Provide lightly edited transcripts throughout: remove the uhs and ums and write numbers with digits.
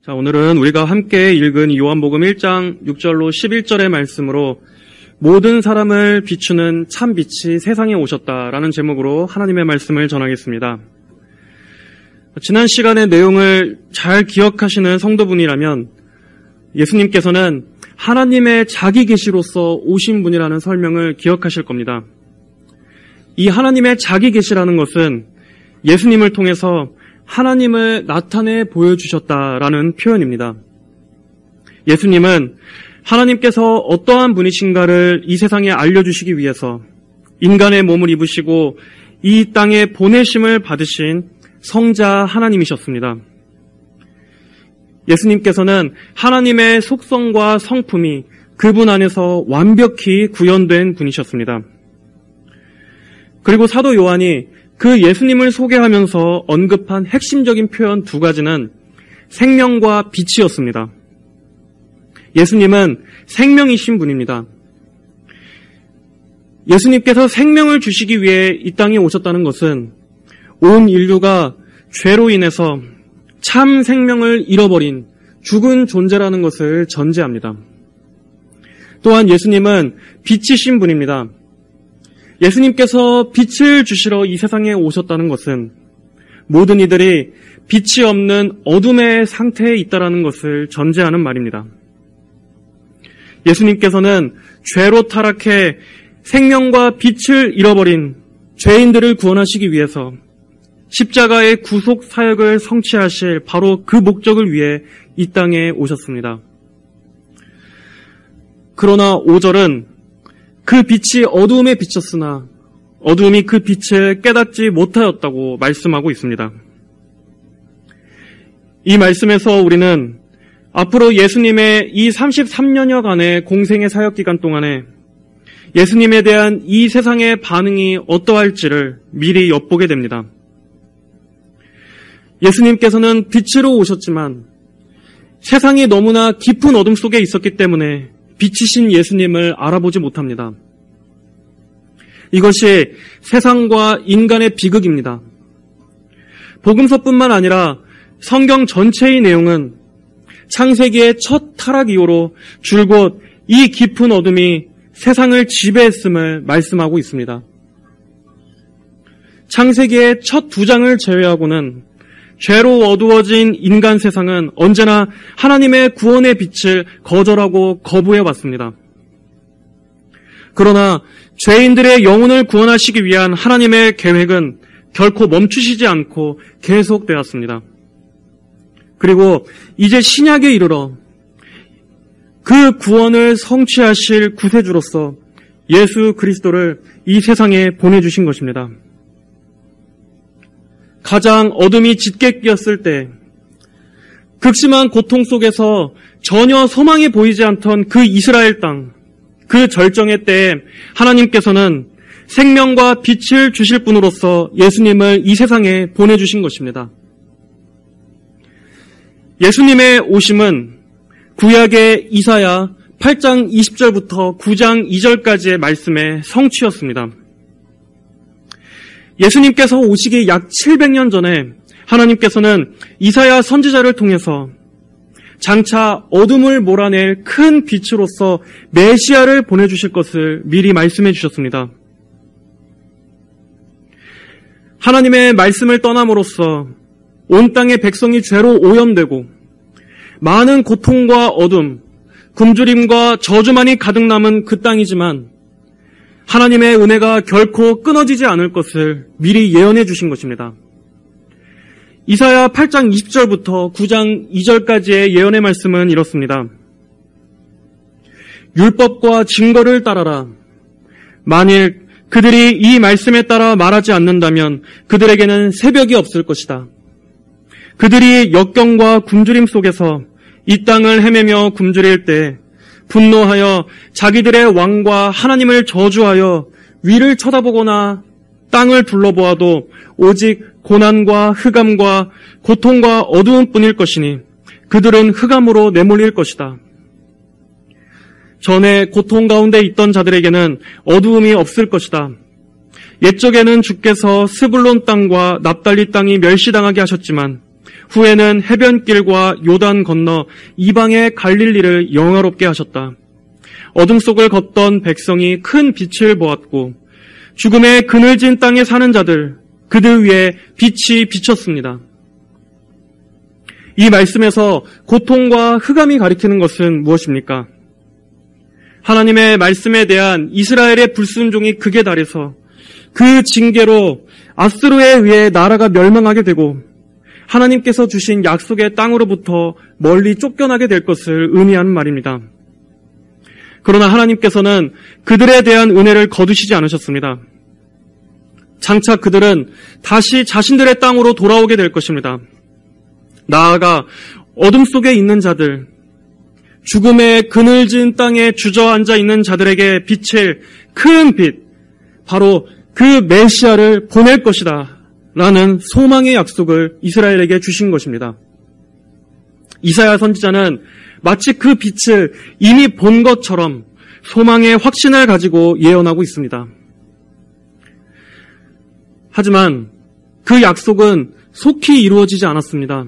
자, 오늘은 우리가 함께 읽은 요한복음 1장 6절로 11절의 말씀으로 모든 사람을 비추는 참 빛이 세상에 오셨다라는 제목으로 하나님의 말씀을 전하겠습니다. 지난 시간의 내용을 잘 기억하시는 성도분이라면 예수님께서는 하나님의 자기 계시로서 오신 분이라는 설명을 기억하실 겁니다. 이 하나님의 자기 계시라는 것은 예수님을 통해서 하나님을 나타내 보여주셨다라는 표현입니다. 예수님은 하나님께서 어떠한 분이신가를 이 세상에 알려주시기 위해서 인간의 몸을 입으시고 이 땅에 보내심을 받으신 성자 하나님이셨습니다. 예수님께서는 하나님의 속성과 성품이 그분 안에서 완벽히 구현된 분이셨습니다. 그리고 사도 요한이 그 예수님을 소개하면서 언급한 핵심적인 표현 두 가지는 생명과 빛이었습니다. 예수님은 생명이신 분입니다. 예수님께서 생명을 주시기 위해 이 땅에 오셨다는 것은 온 인류가 죄로 인해서 참 생명을 잃어버린 죽은 존재라는 것을 전제합니다. 또한 예수님은 빛이신 분입니다. 예수님께서 빛을 주시러 이 세상에 오셨다는 것은 모든 이들이 빛이 없는 어둠의 상태에 있다는 것을 전제하는 말입니다. 예수님께서는 죄로 타락해 생명과 빛을 잃어버린 죄인들을 구원하시기 위해서 십자가의 구속 사역을 성취하실 바로 그 목적을 위해 이 땅에 오셨습니다. 그러나 5절은 그 빛이 어두움에 비쳤으나 어두움이 그 빛을 깨닫지 못하였다고 말씀하고 있습니다. 이 말씀에서 우리는 앞으로 예수님의 이 33년여간의 공생의 사역 기간 동안에 예수님에 대한 이 세상의 반응이 어떠할지를 미리 엿보게 됩니다. 예수님께서는 빛으로 오셨지만 세상이 너무나 깊은 어둠 속에 있었기 때문에 빛이신 예수님을 알아보지 못합니다. 이것이 세상과 인간의 비극입니다. 복음서뿐만 아니라 성경 전체의 내용은 창세기의 첫 타락 이후로 줄곧 이 깊은 어둠이 세상을 지배했음을 말씀하고 있습니다. 창세기의 첫 2장을 제외하고는 죄로 어두워진 인간 세상은 언제나 하나님의 구원의 빛을 거절하고 거부해왔습니다. 그러나 죄인들의 영혼을 구원하시기 위한 하나님의 계획은 결코 멈추시지 않고 계속되었습니다. 그리고 이제 신약에 이르러 그 구원을 성취하실 구세주로서 예수 그리스도를 이 세상에 보내주신 것입니다. 가장 어둠이 짙게 끼었을 때 극심한 고통 속에서 전혀 소망이 보이지 않던 그 이스라엘 땅, 그 절정의 때에 하나님께서는 생명과 빛을 주실 분으로서 예수님을 이 세상에 보내주신 것입니다. 예수님의 오심은 구약의 이사야 8장 20절부터 9장 2절까지의 말씀의 성취였습니다. 예수님께서 오시기 약 700년 전에 하나님께서는 이사야 선지자를 통해서 장차 어둠을 몰아낼 큰 빛으로서 메시아를 보내주실 것을 미리 말씀해 주셨습니다. 하나님의 말씀을 떠남으로써 온 땅의 백성이 죄로 오염되고 많은 고통과 어둠, 굶주림과 저주만이 가득 남은 그 땅이지만 하나님의 은혜가 결코 끊어지지 않을 것을 미리 예언해 주신 것입니다. 이사야 8장 20절부터 9장 2절까지의 예언의 말씀은 이렇습니다. 율법과 증거를 따라라. 만일 그들이 이 말씀에 따라 말하지 않는다면 그들에게는 새벽이 없을 것이다. 그들이 역경과 굶주림 속에서 이 땅을 헤매며 굶주릴 때 분노하여 자기들의 왕과 하나님을 저주하여 위를 쳐다보거나 땅을 둘러보아도 오직 고난과 흑암과 고통과 어두움뿐일 것이니 그들은 흑암으로 내몰릴 것이다. 전에 고통 가운데 있던 자들에게는 어두움이 없을 것이다. 옛적에는 주께서 스불론 땅과 납달리 땅이 멸시당하게 하셨지만 후에는 해변길과 요단 건너 이방의 갈릴리를 영화롭게 하셨다. 어둠 속을 걷던 백성이 큰 빛을 보았고 죽음의 그늘진 땅에 사는 자들, 그들 위에 빛이 비쳤습니다. 이 말씀에서 고통과 흑암이 가리키는 것은 무엇입니까? 하나님의 말씀에 대한 이스라엘의 불순종이 극에 달해서 그 징계로 아수르에 의해 나라가 멸망하게 되고 하나님께서 주신 약속의 땅으로부터 멀리 쫓겨나게 될 것을 의미하는 말입니다. 그러나 하나님께서는 그들에 대한 은혜를 거두시지 않으셨습니다. 장차 그들은 다시 자신들의 땅으로 돌아오게 될 것입니다. 나아가 어둠 속에 있는 자들, 죽음의 그늘진 땅에 주저앉아 있는 자들에게 비칠 큰 빛, 바로 그 메시아를 보낼 것이다 라는 소망의 약속을 이스라엘에게 주신 것입니다. 이사야 선지자는 마치 그 빛을 이미 본 것처럼 소망의 확신을 가지고 예언하고 있습니다. 하지만 그 약속은 속히 이루어지지 않았습니다.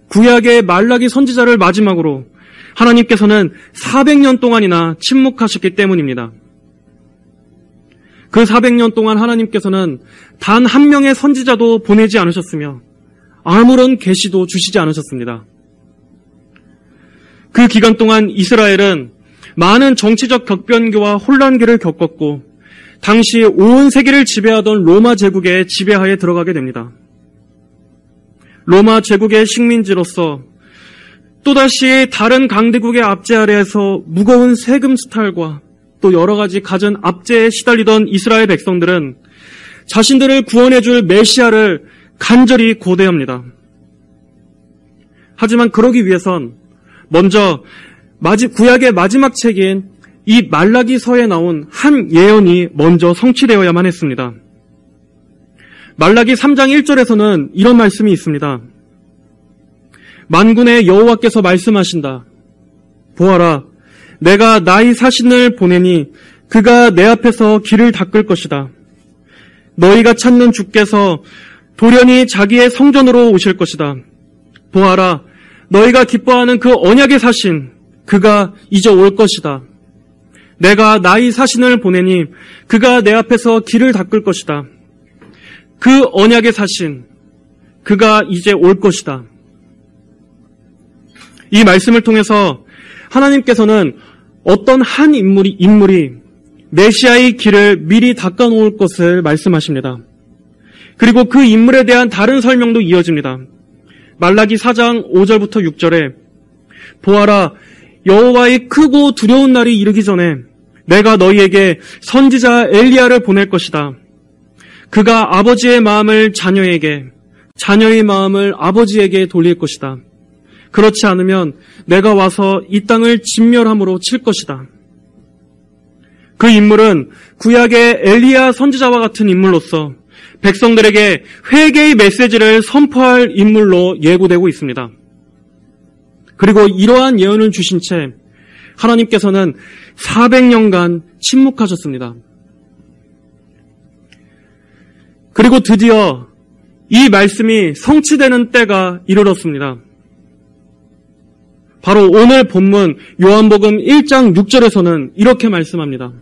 구약의 말라기 선지자를 마지막으로 하나님께서는 400년 동안이나 침묵하셨기 때문입니다. 그 400년 동안 하나님께서는 단 한 명의 선지자도 보내지 않으셨으며 아무런 계시도 주시지 않으셨습니다. 그 기간 동안 이스라엘은 많은 정치적 격변기와 혼란기를 겪었고 당시 온 세계를 지배하던 로마 제국의 지배하에 들어가게 됩니다. 로마 제국의 식민지로서 또다시 다른 강대국의 압제 아래에서 무거운 세금 수탈과 또 여러 가지 갖은 압제에 시달리던 이스라엘 백성들은 자신들을 구원해줄 메시아를 간절히 고대합니다. 하지만 그러기 위해선 먼저 구약의 마지막 책인 이 말라기서에 나온 한 예언이 먼저 성취되어야만 했습니다. 말라기 3장 1절에서는 이런 말씀이 있습니다. 만군의 여호와께서 말씀하신다. 보아라, 내가 나의 사신을 보내니 그가 내 앞에서 길을 닦을 것이다. 너희가 찾는 주께서 돌연히 자기의 성전으로 오실 것이다. 보아라, 너희가 기뻐하는 그 언약의 사신, 그가 이제 올 것이다. 내가 나의 사신을 보내니 그가 내 앞에서 길을 닦을 것이다. 그 언약의 사신, 그가 이제 올 것이다. 이 말씀을 통해서 하나님께서는 어떤 한 인물이 메시아의 길을 미리 닦아놓을 것을 말씀하십니다. 그리고 그 인물에 대한 다른 설명도 이어집니다. 말라기 4장 5절부터 6절에 보아라, 여호와의 크고 두려운 날이 이르기 전에 내가 너희에게 선지자 엘리야를 보낼 것이다. 그가 아버지의 마음을 자녀에게, 자녀의 마음을 아버지에게 돌릴 것이다. 그렇지 않으면 내가 와서 이 땅을 진멸함으로 칠 것이다. 그 인물은 구약의 엘리야 선지자와 같은 인물로서 백성들에게 회개의 메시지를 선포할 인물로 예고되고 있습니다. 그리고 이러한 예언을 주신 채 하나님께서는 400년간 침묵하셨습니다. 그리고 드디어 이 말씀이 성취되는 때가 이르렀습니다. 바로 오늘 본문 요한복음 1장 6절에서는 이렇게 말씀합니다.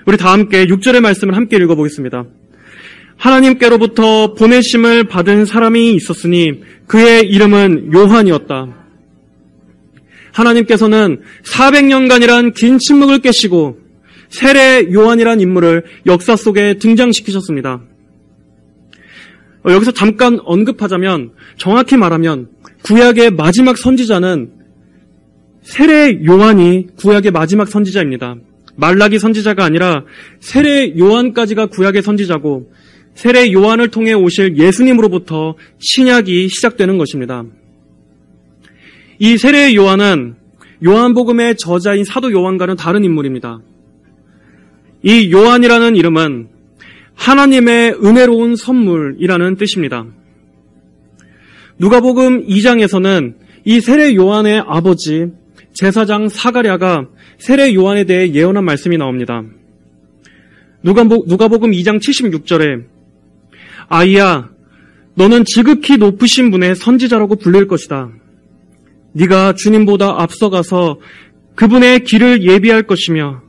우리 다 함께 6절의 말씀을 함께 읽어보겠습니다. 하나님께로부터 보내심을 받은 사람이 있었으니 그의 이름은 요한이었다. 하나님께서는 400년간이란 긴 침묵을 깨시고 세례 요한이란 인물을 역사 속에 등장시키셨습니다. 여기서 잠깐 언급하자면, 정확히 말하면 구약의 마지막 선지자는 세례 요한이 구약의 마지막 선지자입니다. 말라기 선지자가 아니라 세례 요한까지가 구약의 선지자고 세례 요한을 통해 오실 예수님으로부터 신약이 시작되는 것입니다. 이 세례 요한은 요한복음의 저자인 사도 요한과는 다른 인물입니다. 이 요한이라는 이름은 하나님의 은혜로운 선물이라는 뜻입니다. 누가복음 2장에서는 이 세례 요한의 아버지 제사장 사가랴가 세례 요한에 대해 예언한 말씀이 나옵니다. 누가복음 2장 76절에 아이야, 너는 지극히 높으신 분의 선지자라고 불릴 것이다. 네가 주님보다 앞서가서 그분의 길을 예비할 것이며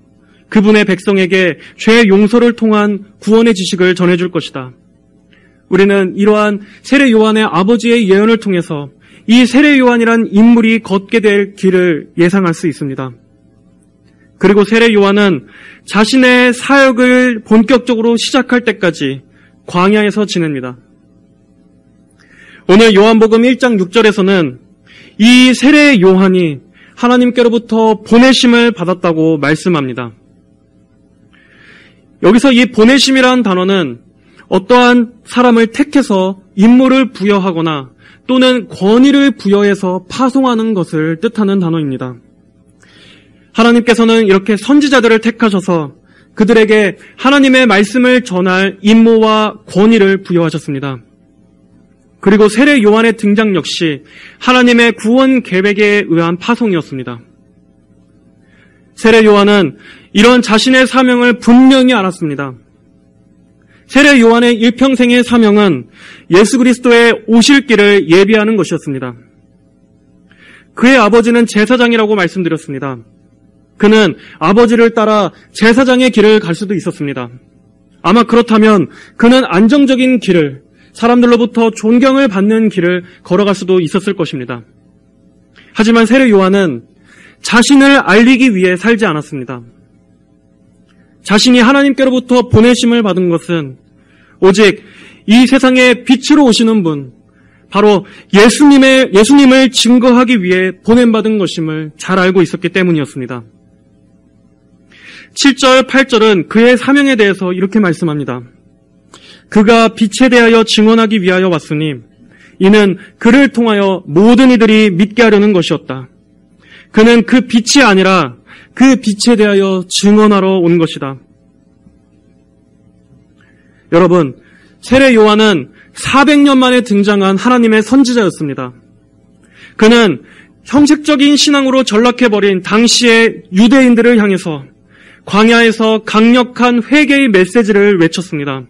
그분의 백성에게 죄 용서를 통한 구원의 지식을 전해줄 것이다. 우리는 이러한 세례 요한의 아버지의 예언을 통해서 이 세례 요한이란 인물이 걷게 될 길을 예상할 수 있습니다. 그리고 세례 요한은 자신의 사역을 본격적으로 시작할 때까지 광야에서 지냅니다. 오늘 요한복음 1장 6절에서는 이 세례 요한이 하나님께로부터 보내심을 받았다고 말씀합니다. 여기서 이 보내심이라는 단어는 어떠한 사람을 택해서 임무를 부여하거나 또는 권위를 부여해서 파송하는 것을 뜻하는 단어입니다. 하나님께서는 이렇게 선지자들을 택하셔서 그들에게 하나님의 말씀을 전할 임무와 권위를 부여하셨습니다. 그리고 세례 요한의 등장 역시 하나님의 구원 계획에 의한 파송이었습니다. 세례 요한은 이런 자신의 사명을 분명히 알았습니다. 세례 요한의 일평생의 사명은 예수 그리스도의 오실 길을 예비하는 것이었습니다. 그의 아버지는 제사장이라고 말씀드렸습니다. 그는 아버지를 따라 제사장의 길을 갈 수도 있었습니다. 아마 그렇다면 그는 안정적인 길을, 사람들로부터 존경을 받는 길을 걸어갈 수도 있었을 것입니다. 하지만 세례 요한은 자신을 알리기 위해 살지 않았습니다. 자신이 하나님께로부터 보내심을 받은 것은 오직 이 세상에 빛으로 오시는 분, 바로 예수님을 증거하기 위해 보냄받은 것임을 잘 알고 있었기 때문이었습니다. 7절, 8절은 그의 사명에 대해서 이렇게 말씀합니다. 그가 빛에 대하여 증언하기 위하여 왔으니 이는 그를 통하여 모든 이들이 믿게 하려는 것이었다. 그는 그 빛이 아니라 그 빛에 대하여 증언하러 온 것이다. 여러분, 세례 요한은 400년 만에 등장한 하나님의 선지자였습니다. 그는 형식적인 신앙으로 전락해버린 당시의 유대인들을 향해서 광야에서 강력한 회개의 메시지를 외쳤습니다.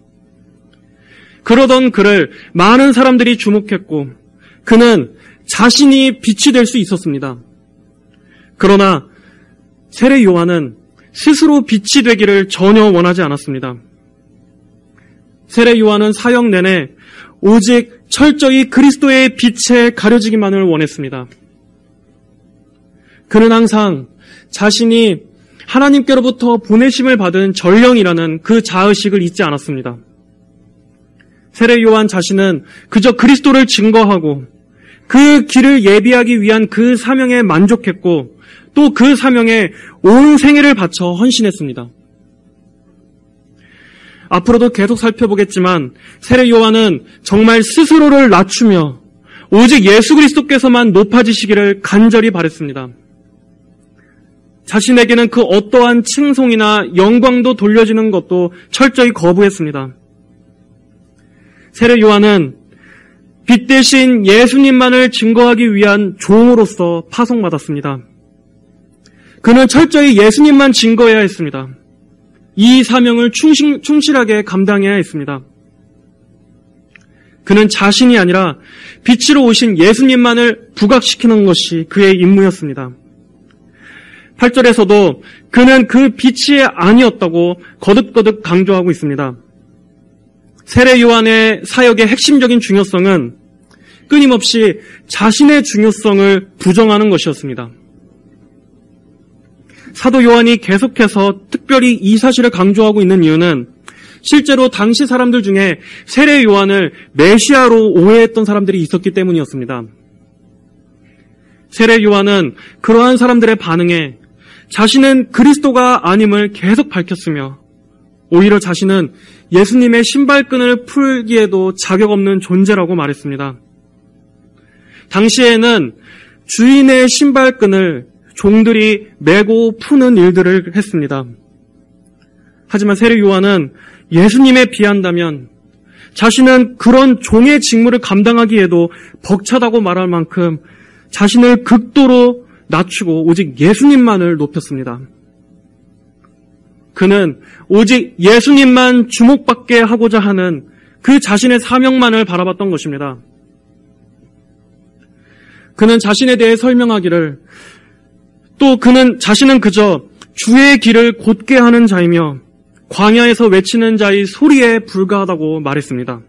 그러던 그를 많은 사람들이 주목했고 그는 자신이 빛이 될 수 있었습니다. 그러나 세례 요한은 스스로 빛이 되기를 전혀 원하지 않았습니다. 세례 요한은 사역 내내 오직 철저히 그리스도의 빛에 가려지기만을 원했습니다. 그는 항상 자신이 하나님께로부터 보내심을 받은 전령이라는 그 자의식을 잊지 않았습니다. 세례 요한 자신은 그저 그리스도를 증거하고 그 길을 예비하기 위한 그 사명에 만족했고 또 그 사명에 온 생애를 바쳐 헌신했습니다. 앞으로도 계속 살펴보겠지만 세례 요한은 정말 스스로를 낮추며 오직 예수 그리스도께서만 높아지시기를 간절히 바랬습니다. 자신에게는 그 어떠한 칭송이나 영광도 돌려지는 것도 철저히 거부했습니다. 세례 요한은 빛 대신 예수님만을 증거하기 위한 종으로서 파송받았습니다. 그는 철저히 예수님만 증거해야 했습니다. 이 사명을 충실하게 감당해야 했습니다. 그는 자신이 아니라 빛으로 오신 예수님만을 부각시키는 것이 그의 임무였습니다. 8절에서도 그는 그 빛이 아니었다고 거듭거듭 강조하고 있습니다. 세례 요한의 사역의 핵심적인 중요성은 끊임없이 자신의 중요성을 부정하는 것이었습니다. 사도 요한이 계속해서 특별히 이 사실을 강조하고 있는 이유는 실제로 당시 사람들 중에 세례 요한을 메시아로 오해했던 사람들이 있었기 때문이었습니다. 세례 요한은 그러한 사람들의 반응에 자신은 그리스도가 아님을 계속 밝혔으며 오히려 자신은 예수님의 신발끈을 풀기에도 자격 없는 존재라고 말했습니다. 당시에는 주인의 신발끈을 종들이 메고 푸는 일들을 했습니다. 하지만 세례 요한은 예수님에 비한다면 자신은 그런 종의 직무를 감당하기에도 벅차다고 말할 만큼 자신을 극도로 낮추고 오직 예수님만을 높였습니다. 그는 오직 예수님만 주목받게 하고자 하는 그 자신의 사명만을 바라봤던 것입니다. 그는 자신에 대해 설명하기를 또 그는 자신은 그저 주의 길을 곧게 하는 자이며 광야에서 외치는 자의 소리에 불과하다고 말했습니다.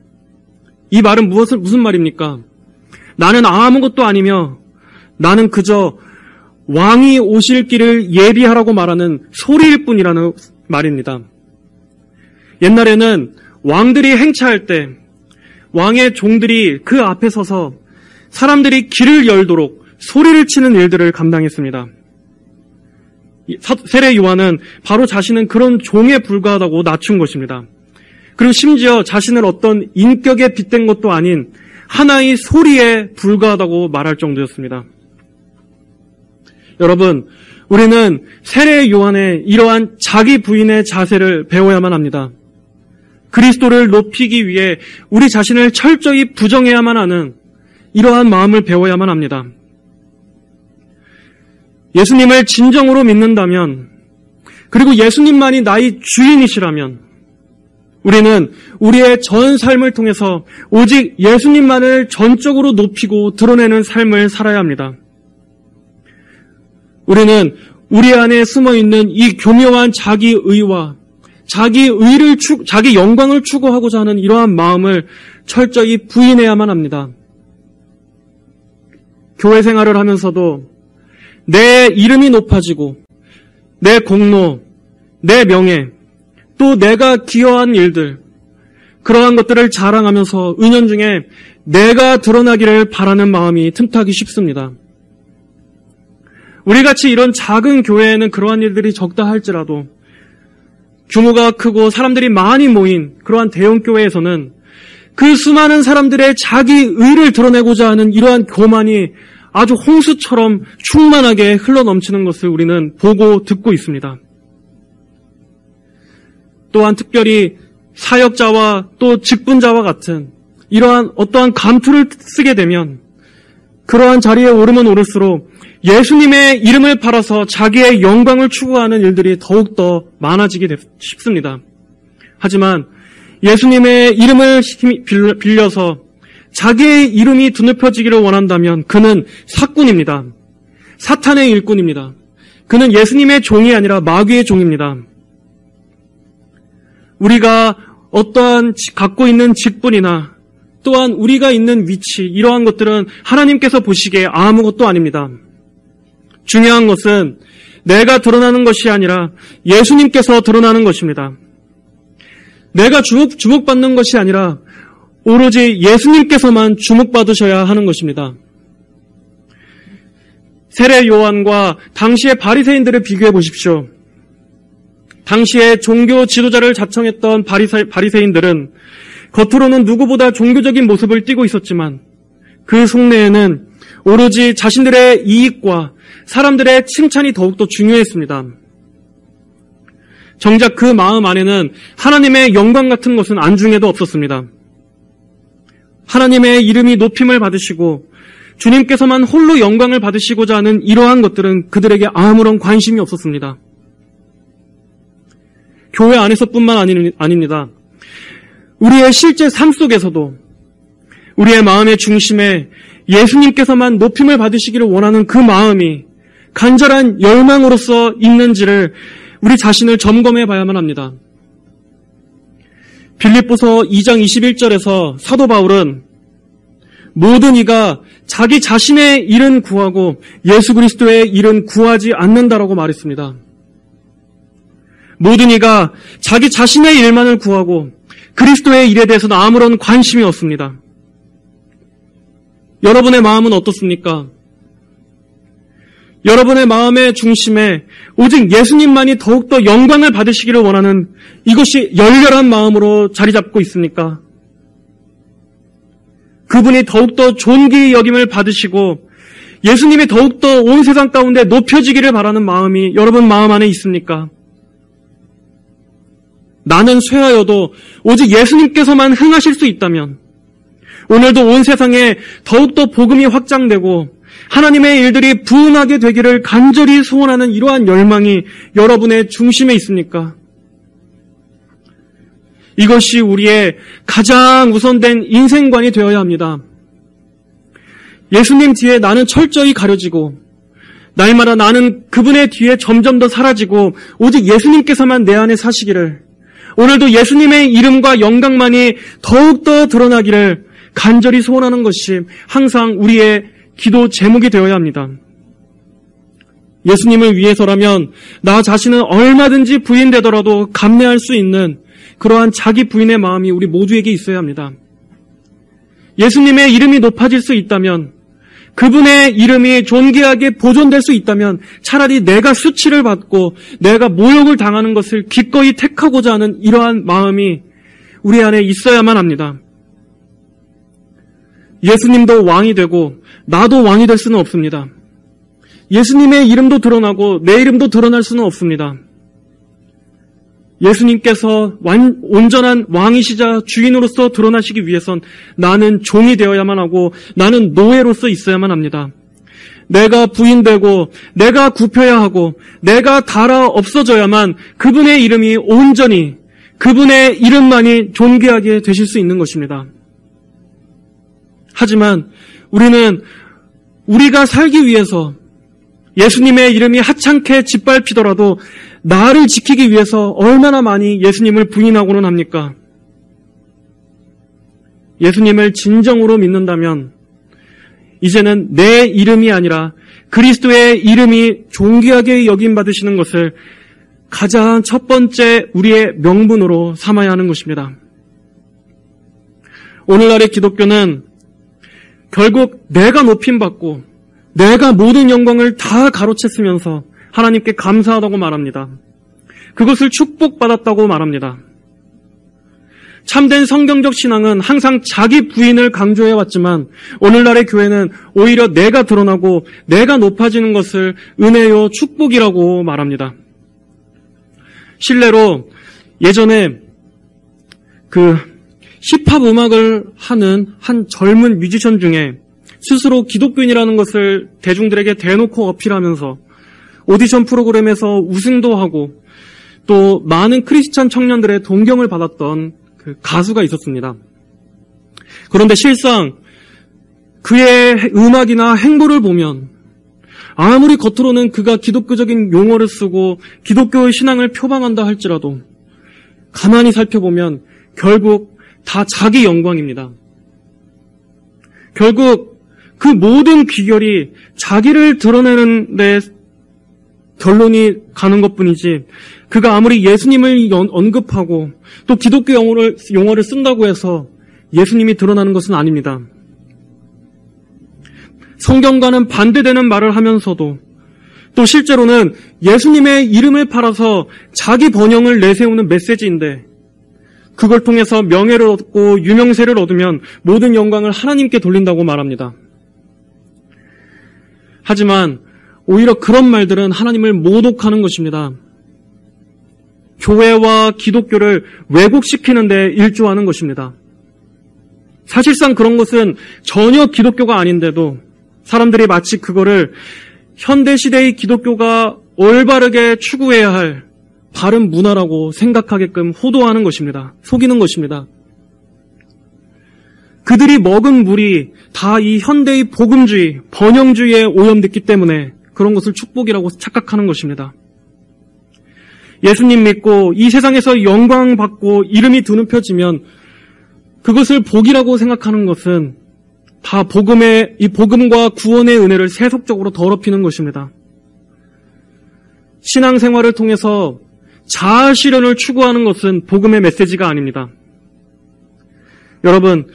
이 말은 무슨 말입니까? 나는 아무것도 아니며 나는 그저 왕이 오실 길을 예비하라고 말하는 소리일 뿐이라는 말입니다. 옛날에는 왕들이 행차할 때 왕의 종들이 그 앞에 서서 사람들이 길을 열도록 소리를 치는 일들을 감당했습니다. 세례 요한은 바로 자신은 그런 종에 불과하다고 낮춘 것입니다. 그리고 심지어 자신을 어떤 인격에 빗댄 것도 아닌 하나의 소리에 불과하다고 말할 정도였습니다. 여러분, 우리는 세례 요한의 이러한 자기 부인의 자세를 배워야만 합니다. 그리스도를 높이기 위해 우리 자신을 철저히 부정해야만 하는 이러한 마음을 배워야만 합니다. 예수님을 진정으로 믿는다면, 그리고 예수님만이 나의 주인이시라면 우리는 우리의 전 삶을 통해서 오직 예수님만을 전적으로 높이고 드러내는 삶을 살아야 합니다. 우리는 우리 안에 숨어있는 이 교묘한 자기의와 자기 영광을 추구하고자 하는 이러한 마음을 철저히 부인해야만 합니다. 교회 생활을 하면서도 내 이름이 높아지고 내 공로, 내 명예, 또 내가 기여한 일들, 그러한 것들을 자랑하면서 은연중에 내가 드러나기를 바라는 마음이 틈타기 쉽습니다. 우리같이 이런 작은 교회에는 그러한 일들이 적다 할지라도 규모가 크고 사람들이 많이 모인 그러한 대형 교회에서는 그 수많은 사람들의 자기 의를 드러내고자 하는 이러한 교만이 아주 홍수처럼 충만하게 흘러넘치는 것을 우리는 보고 듣고 있습니다. 또한 특별히 사역자와 또 직분자와 같은 이러한 어떠한 감투를 쓰게 되면 그러한 자리에 오르면 오를수록 예수님의 이름을 팔아서 자기의 영광을 추구하는 일들이 더욱더 많아지게 쉽습니다. 하지만 예수님의 이름을 빌려서 자기의 이름이 드높여지기를 원한다면 그는 사꾼입니다. 사탄의 일꾼입니다. 그는 예수님의 종이 아니라 마귀의 종입니다. 우리가 어떠한 갖고 있는 직분이나 또한 우리가 있는 위치, 이러한 것들은 하나님께서 보시기에 아무것도 아닙니다. 중요한 것은 내가 드러나는 것이 아니라 예수님께서 드러나는 것입니다. 내가 주목받는 것이 아니라 오로지 예수님께서만 주목받으셔야 하는 것입니다. 세례 요한과 당시의 바리새인들을 비교해 보십시오. 당시에 종교 지도자를 자청했던 바리새인들은 겉으로는 누구보다 종교적인 모습을 띠고 있었지만 그 속내에는 오로지 자신들의 이익과 사람들의 칭찬이 더욱더 중요했습니다. 정작 그 마음 안에는 하나님의 영광 같은 것은 안중에도 없었습니다. 하나님의 이름이 높임을 받으시고 주님께서만 홀로 영광을 받으시고자 하는 이러한 것들은 그들에게 아무런 관심이 없었습니다. 교회 안에서뿐만 아닙니다. 우리의 실제 삶 속에서도 우리의 마음의 중심에 예수님께서만 높임을 받으시기를 원하는 그 마음이 간절한 열망으로서 있는지를 우리 자신을 점검해 봐야만 합니다. 빌립보서 2장 21절에서 사도 바울은 모든 이가 자기 자신의 일은 구하고 예수 그리스도의 일은 구하지 않는다라고 말했습니다. 모든 이가 자기 자신의 일만을 구하고 그리스도의 일에 대해서는 아무런 관심이 없습니다. 여러분의 마음은 어떻습니까? 여러분의 마음의 중심에 오직 예수님만이 더욱더 영광을 받으시기를 원하는 이것이 열렬한 마음으로 자리 잡고 있습니까? 그분이 더욱더 존귀 여김을 받으시고 예수님이 더욱더 온 세상 가운데 높여지기를 바라는 마음이 여러분 마음 안에 있습니까? 나는 쇠하여도 오직 예수님께서만 흥하실 수 있다면 오늘도 온 세상에 더욱더 복음이 확장되고 하나님의 일들이 부흥하게 되기를 간절히 소원하는 이러한 열망이 여러분의 중심에 있습니까? 이것이 우리의 가장 우선된 인생관이 되어야 합니다. 예수님 뒤에 나는 철저히 가려지고 날마다 나는 그분의 뒤에 점점 더 사라지고 오직 예수님께서만 내 안에 사시기를, 오늘도 예수님의 이름과 영광만이 더욱더 드러나기를 간절히 소원하는 것이 항상 우리의 기도 제목이 되어야 합니다. 예수님을 위해서라면 나 자신은 얼마든지 부인되더라도 감내할 수 있는 그러한 자기 부인의 마음이 우리 모두에게 있어야 합니다. 예수님의 이름이 높아질 수 있다면, 그분의 이름이 존귀하게 보존될 수 있다면 차라리 내가 수치를 받고 내가 모욕을 당하는 것을 기꺼이 택하고자 하는 이러한 마음이 우리 안에 있어야만 합니다. 예수님도 왕이 되고 나도 왕이 될 수는 없습니다. 예수님의 이름도 드러나고 내 이름도 드러날 수는 없습니다. 예수님께서 온전한 왕이시자 주인으로서 드러나시기 위해선 나는 종이 되어야만 하고 나는 노예로서 있어야만 합니다. 내가 부인되고 내가 굽혀야 하고 내가 닳아 없어져야만 그분의 이름이 온전히, 그분의 이름만이 존귀하게 되실 수 있는 것입니다. 하지만 우리는 우리가 살기 위해서 예수님의 이름이 하찮게 짓밟히더라도 나를 지키기 위해서 얼마나 많이 예수님을 부인하고는 합니까? 예수님을 진정으로 믿는다면 이제는 내 이름이 아니라 그리스도의 이름이 존귀하게 여김받으시는 것을 가장 첫 번째 우리의 명분으로 삼아야 하는 것입니다. 오늘날의 기독교는 결국 내가 높임받고 내가 모든 영광을 다 가로챘으면서 하나님께 감사하다고 말합니다. 그것을 축복받았다고 말합니다. 참된 성경적 신앙은 항상 자기 부인을 강조해왔지만 오늘날의 교회는 오히려 내가 드러나고 내가 높아지는 것을 은혜요 축복이라고 말합니다. 실례로 예전에 힙합 음악을 하는 한 젊은 뮤지션 중에 스스로 기독교인이라는 것을 대중들에게 대놓고 어필하면서 오디션 프로그램에서 우승도 하고 또 많은 크리스찬 청년들의 동경을 받았던 그 가수가 있었습니다. 그런데 실상 그의 음악이나 행보를 보면 아무리 겉으로는 그가 기독교적인 용어를 쓰고 기독교의 신앙을 표방한다 할지라도 가만히 살펴보면 결국 다 자기 영광입니다. 결국 그 모든 비결이 자기를 드러내는 데 결론이 가는 것뿐이지, 그가 아무리 예수님을 언급하고 또 기독교 용어를 쓴다고 해서 예수님이 드러나는 것은 아닙니다. 성경과는 반대되는 말을 하면서도 또 실제로는 예수님의 이름을 팔아서 자기 번영을 내세우는 메시지인데, 그걸 통해서 명예를 얻고 유명세를 얻으면 모든 영광을 하나님께 돌린다고 말합니다. 하지만 오히려 그런 말들은 하나님을 모독하는 것입니다. 교회와 기독교를 왜곡시키는 데 일조하는 것입니다. 사실상 그런 것은 전혀 기독교가 아닌데도 사람들이 마치 그거를 현대시대의 기독교가 올바르게 추구해야 할 바른 문화라고 생각하게끔 호도하는 것입니다. 속이는 것입니다. 그들이 먹은 물이 다 이 현대의 복음주의, 번영주의에 오염됐기 때문에 그런 것을 축복이라고 착각하는 것입니다. 예수님 믿고 이 세상에서 영광 받고 이름이 드높여지면 그것을 복이라고 생각하는 것은 다 이 복음과 구원의 은혜를 세속적으로 더럽히는 것입니다. 신앙생활을 통해서 자아 실현을 추구하는 것은 복음의 메시지가 아닙니다. 여러분,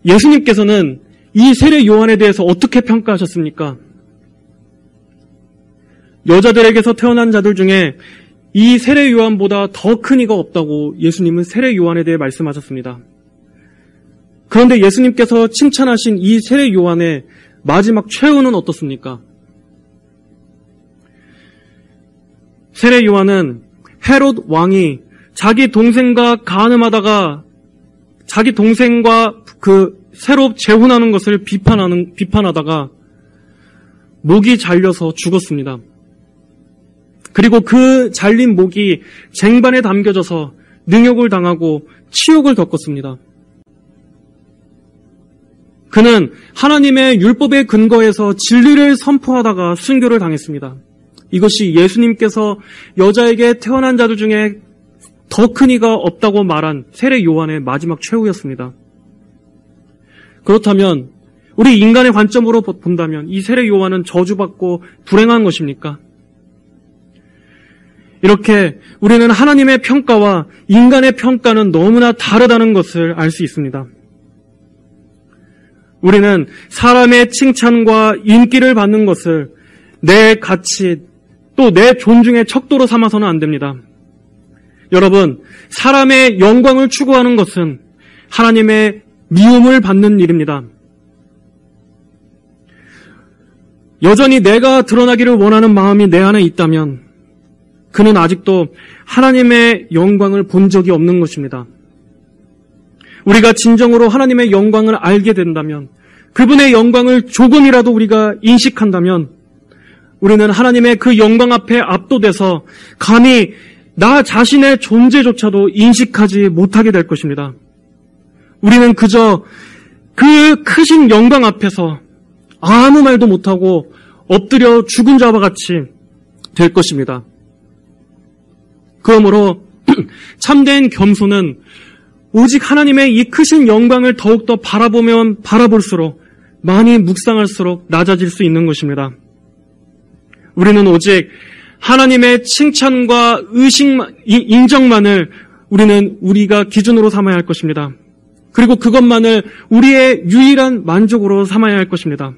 예수님께서는 이 세례 요한에 대해서 어떻게 평가하셨습니까? 여자들에게서 태어난 자들 중에 이 세례 요한보다 더 큰 이가 없다고 예수님은 세례 요한에 대해 말씀하셨습니다. 그런데 예수님께서 칭찬하신 이 세례 요한의 마지막 최후는 어떻습니까? 세례 요한은 헤롯 왕이 자기 동생과 간음하다가 자기 동생과 새로 재혼하는 것을 비판하다가 목이 잘려서 죽었습니다. 그리고 그 잘린 목이 쟁반에 담겨져서 능욕을 당하고 치욕을 겪었습니다. 그는 하나님의 율법에 근거해서 진리를 선포하다가 순교를 당했습니다. 이것이 예수님께서 여자에게 태어난 자들 중에 더 큰 이가 없다고 말한 세례 요한의 마지막 최후였습니다. 그렇다면 우리 인간의 관점으로 본다면 이 세례 요한은 저주받고 불행한 것입니까? 이렇게 우리는 하나님의 평가와 인간의 평가는 너무나 다르다는 것을 알 수 있습니다. 우리는 사람의 칭찬과 인기를 받는 것을 내 가치 또 내 존중의 척도로 삼아서는 안 됩니다. 여러분, 사람의 영광을 추구하는 것은 하나님의 미움을 받는 일입니다. 여전히 내가 드러나기를 원하는 마음이 내 안에 있다면 그는 아직도 하나님의 영광을 본 적이 없는 것입니다. 우리가 진정으로 하나님의 영광을 알게 된다면, 그분의 영광을 조금이라도 우리가 인식한다면 우리는 하나님의 그 영광 앞에 압도돼서 감히 나 자신의 존재조차도 인식하지 못하게 될 것입니다. 우리는 그저 그 크신 영광 앞에서 아무 말도 못하고 엎드려 죽은 자와 같이 될 것입니다. 그러므로 참된 겸손은 오직 하나님의 이 크신 영광을 더욱더 바라보면 바라볼수록 많이 묵상할수록 낮아질 수 있는 것입니다. 우리는 오직 하나님의 칭찬과 인정만을 우리가 기준으로 삼아야 할 것입니다. 그리고 그것만을 우리의 유일한 만족으로 삼아야 할 것입니다.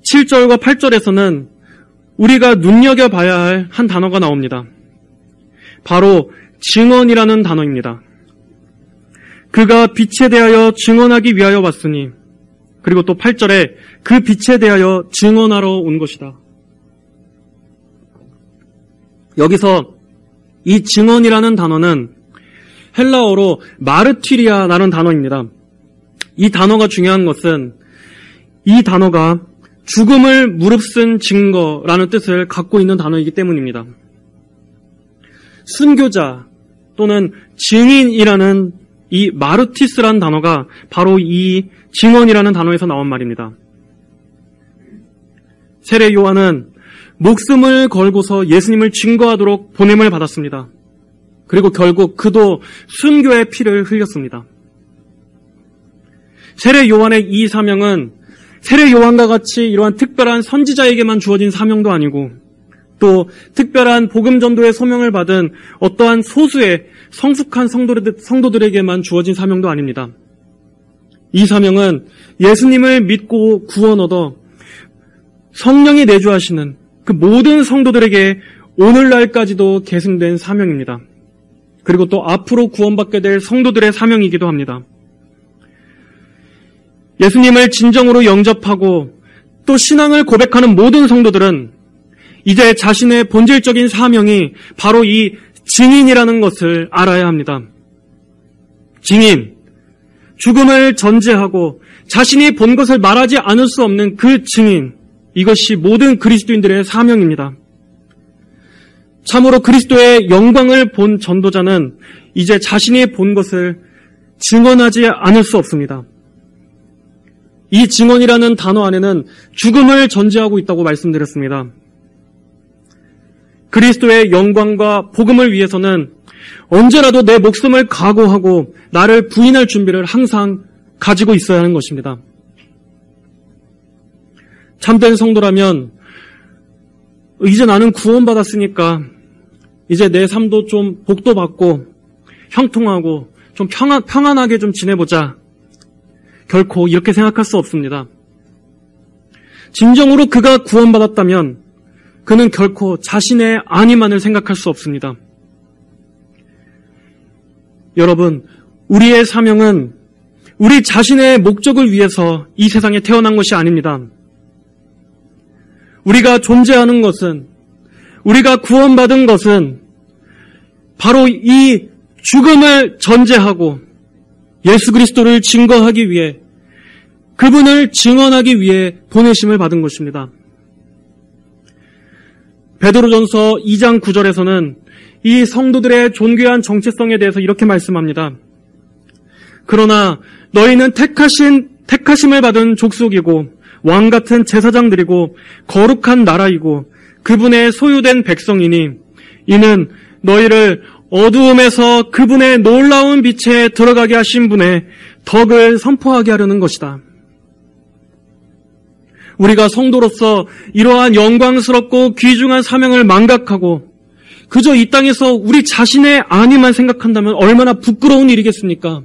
7절과 8절에서는 우리가 눈여겨봐야 할 한 단어가 나옵니다. 바로 증언이라는 단어입니다. 그가 빛에 대하여 증언하기 위하여 왔으니, 그리고 또 8절에 그 빛에 대하여 증언하러 온 것이다. 여기서 이 증언이라는 단어는 헬라어로 마르티리아라는 단어입니다. 이 단어가 중요한 것은 이 단어가 죽음을 무릅쓴 증거라는 뜻을 갖고 있는 단어이기 때문입니다. 순교자 또는 증인이라는 이 마르티스라는 단어가 바로 이 증언이라는 단어에서 나온 말입니다. 세례 요한은 목숨을 걸고서 예수님을 증거하도록 보냄을 받았습니다. 그리고 결국 그도 순교의 피를 흘렸습니다. 세례 요한의 이 사명은 세례 요한과 같이 이러한 특별한 선지자에게만 주어진 사명도 아니고 또 특별한 복음 전도의 소명을 받은 어떠한 소수의 성숙한 성도들에게만 주어진 사명도 아닙니다. 이 사명은 예수님을 믿고 구원 얻어 성령이 내주하시는 그 모든 성도들에게 오늘날까지도 계승된 사명입니다. 그리고 또 앞으로 구원받게 될 성도들의 사명이기도 합니다. 예수님을 진정으로 영접하고 또 신앙을 고백하는 모든 성도들은 이제 자신의 본질적인 사명이 바로 이 증인이라는 것을 알아야 합니다. 증인, 죽음을 전제하고 자신이 본 것을 말하지 않을 수 없는 그 증인, 이것이 모든 그리스도인들의 사명입니다. 참으로 그리스도의 영광을 본 전도자는 이제 자신이 본 것을 증언하지 않을 수 없습니다. 이 증언이라는 단어 안에는 죽음을 전제하고 있다고 말씀드렸습니다. 그리스도의 영광과 복음을 위해서는 언제라도 내 목숨을 각오하고 나를 부인할 준비를 항상 가지고 있어야 하는 것입니다. 참된 성도라면 이제 나는 구원받았으니까 이제 내 삶도 좀 복도 받고 형통하고 좀 평안하게 좀 지내보자. 결코 이렇게 생각할 수 없습니다. 진정으로 그가 구원받았다면 그는 결코 자신의 안위만을 생각할 수 없습니다. 여러분, 우리의 사명은 우리 자신의 목적을 위해서 이 세상에 태어난 것이 아닙니다. 우리가 존재하는 것은, 우리가 구원받은 것은 바로 이 죽음을 전제하고 예수 그리스도를 증거하기 위해, 그분을 증언하기 위해 보내심을 받은 것입니다. 베드로전서 2장 9절에서는 이 성도들의 존귀한 정체성에 대해서 이렇게 말씀합니다. 그러나 너희는 택하심을 받은 족속이고 왕 같은 제사장들이고 거룩한 나라이고 그분의 소유된 백성이니 이는 너희를 어두움에서 그분의 놀라운 빛에 들어가게 하신 분의 덕을 선포하게 하려는 것이다. 우리가 성도로서 이러한 영광스럽고 귀중한 사명을 망각하고 그저 이 땅에서 우리 자신의 안위만 생각한다면 얼마나 부끄러운 일이겠습니까?